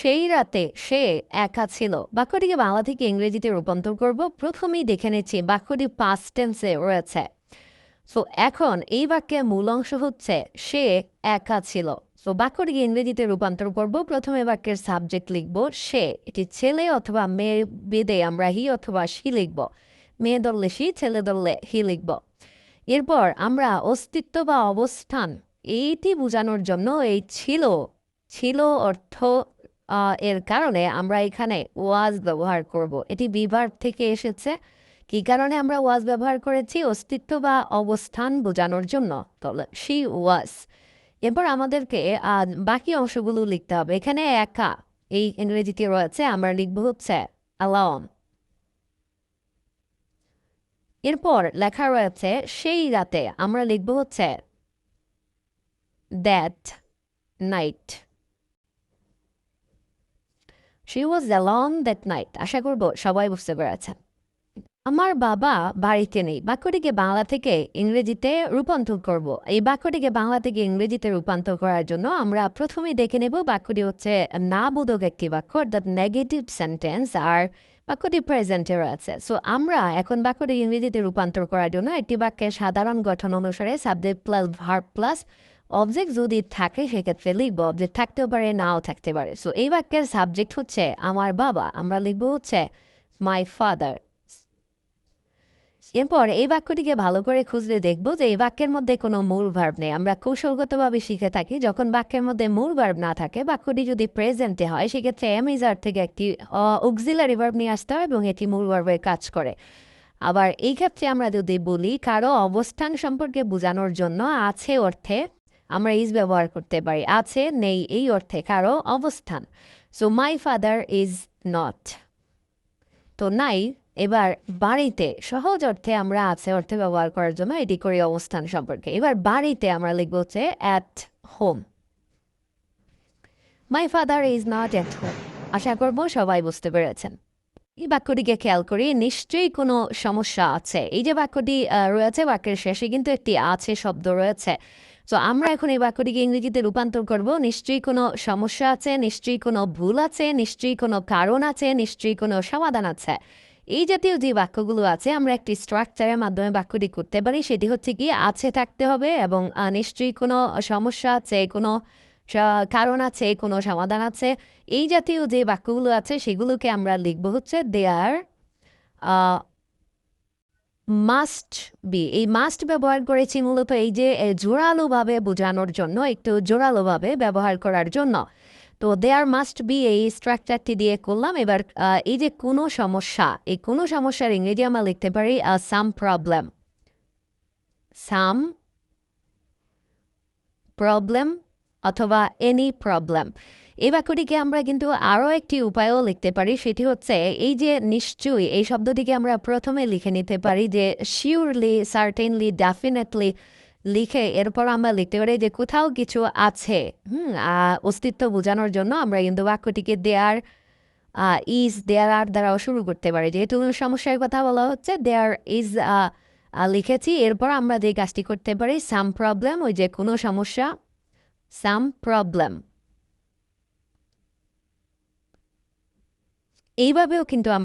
সেই রাতে সে একা ছিল। বাক্যটিকে বাংলা থেকে ইংরেজিতে রূপান্তর করব। প্রথমেই দেখে নিচ্ছি বাক্যটি পাস্ট টেন্সে রয়েছে। সো এখন এই বাক্যের মূল অংশ হচ্ছে সে একা ছিল। সো বাক্যটিকে ইংরেজিতে রূপান্তর করব। প্রথমে বাক্যের সাবজেক্ট লিখব সে, এটি ছেলে অথবা মেয়ে বেদে আমরা হি অথবা সি লিখব। মেয়ে ধরলে সি, ছেলে ধরলে হি লিখব। এরপর আমরা অস্তিত্ব বা অবস্থান এইটি বোঝানোর জন্য এই ছিল ছিল অর্থ এর কারণে আমরা এখানে ওয়াজ ব্যবহার করব। এটি বিভার্ব থেকে এসেছে। কি কারণে আমরা ওয়াজ ব্যবহার করেছি? অস্তিত্ব বা অবস্থান বোঝানোর জন্য। তাহলে শি ওয়াজ। এরপর আমাদেরকে বাকি অংশগুলো লিখতে হবে। এখানে একা এই ইংরেজিতে রয়েছে, আমরা লিখব হচ্ছে অ্যালোন। এরপর লেখা রয়েছে সেই রাতে, আমরা লিখব হচ্ছে that night. She was alone that night. আশা করব সবাই বুঝতে পেরেছেন। আমার বাবা বাড়িতে নেই বাক্যটিকে বাংলা থেকে ইংরেজিতে রূপান্তর করব। এই বাক্যটিকে বাংলা থেকে ইংরেজিতে রূপান্তর করার জন্য আমরা প্রথমেই দেখে নেব বাক্যটি হচ্ছে না বোধক একটি বাক্য, অর্থাৎ নেগেটিভ সেন্টেন্স, আর বাক্যটি প্রেজেন্টে রয়েছে। সো আমরা এখন বাক্যটি ইংরেজিতে রূপান্তর করার জন্য একটি বাক্যের সাধারণ গঠন অনুসারে subject plus verb plus object যদি থাকে সেক্ষেত্রে লিখব। অবজেক্ট থাকতেও পারে, নাও থাকতে পারে। সো এই বাক্যের সাবজেক্ট হচ্ছে আমার বাবা, আমরা লিখব হচ্ছে মাই ফাদার। এরপর এই বাক্যটিকে ভালো করে খুঁজলে দেখব যে এই বাক্যের মধ্যে কোনো মূল ভার্ব নেই। আমরা কৌশলগতভাবে শিখে থাকি যখন বাক্যের মধ্যে মূল ভার্ব না থাকে, বাক্যটি যদি প্রেজেন্টে হয় সেক্ষেত্রে এম ইজ আর থেকে একটি অক্সিলারি ভার্ব নিয়ে আসতে হয় এবং এটি মূল ভার্বের কাজ করে। আবার এই ক্ষেত্রে আমরা যদি বলি কারো অবস্থান সম্পর্কে বোঝানোর জন্য আছে অর্থে আমরা ইজ ব্যবহার করতে পারি। আছে নেই এই অর্থে কারো অবস্থান। So my father is not. তো নাই এবার বাড়িতে সহজ অর্থে আমরা আছে অর্থে ব্যবহার করার জন্য এটি করি অবস্থান সম্পর্কে। এবার বাড়িতে আমরা লিখব হচ্ছে at home. My father is not at home. আশা করব সবাই বুঝতে পেরেছেন। এই বাক্যটিকে খেয়াল করি, নিশ্চয়ই কোনো সমস্যা আছে। এই যে বাক্যটি রয়েছে বাক্যের শেষে কিন্তু একটি আছে শব্দ রয়েছে। তো আমরা এখন এই বাক্যটিকে ইংরেজিতে রূপান্তর করব নিশ্চয়ই কোনো সমস্যা আছে, নিশ্চয়ই কোনো ভুল আছে, নিশ্চয়ই কোনো কারণ আছে, নিশ্চয়ই কোনো সমাধান আছে। এই জাতীয় যে বাক্যগুলো আছে আমরা একটি স্ট্রাকচারের মাধ্যমে বাক্যটি করতে পারি। সেটি হচ্ছে কি আছে থাকতে হবে এবং নিশ্চয়ই কোনো সমস্যা আছে, কোনো কারণ আছে, কোনো সমাধান আছে। এই জাতীয় যে বাক্যগুলো আছে সেগুলোকে আমরা লিখব হচ্ছে দেয়ার মাস্ট বি। এই মাস্ট ব্যবহার করেছি মূলত এই যে জোরালোভাবে বোঝানোর জন্য, একটু জোরালোভাবে ব্যবহার করার জন্য। তো দেয়ার মাস্ট বি এই স্ট্রাকচারটি দিয়ে করলাম। এবার এই যে কোনো সমস্যা, এই কোনো সমস্যার ইংরেজি আমরা লিখতে পারি সাম প্রবলেম। সাম প্রবলেম অথবা এনি প্রবলেম। এই বাক্যটিকে আমরা কিন্তু আরও একটি উপায়ও লিখতে পারি, সেটি হচ্ছে এই যে নিশ্চয়ই এই শব্দটিকে আমরা প্রথমে লিখে নিতে পারি যে শিওরলি, সার্টেনলি, ডেফিনেটলি লিখে এরপর আমরা লিখতে পারি যে কোথাও কিছু আছে। অস্তিত্ব বোঝানোর জন্য আমরা কিন্তু বাক্যটিকে দেয়ার ইজ, দেয়ার আর দ্বারাও শুরু করতে পারি। যেহেতু সমস্যার কথা বলা হচ্ছে দেয়ার ইজ লিখেছি, এরপর আমরা যে কাজটি করতে পারি সাম প্রবলেম, ওই যে কোনো সমস্যা, সাম প্রবলেম। এইভাবেও কিন্তু আমরা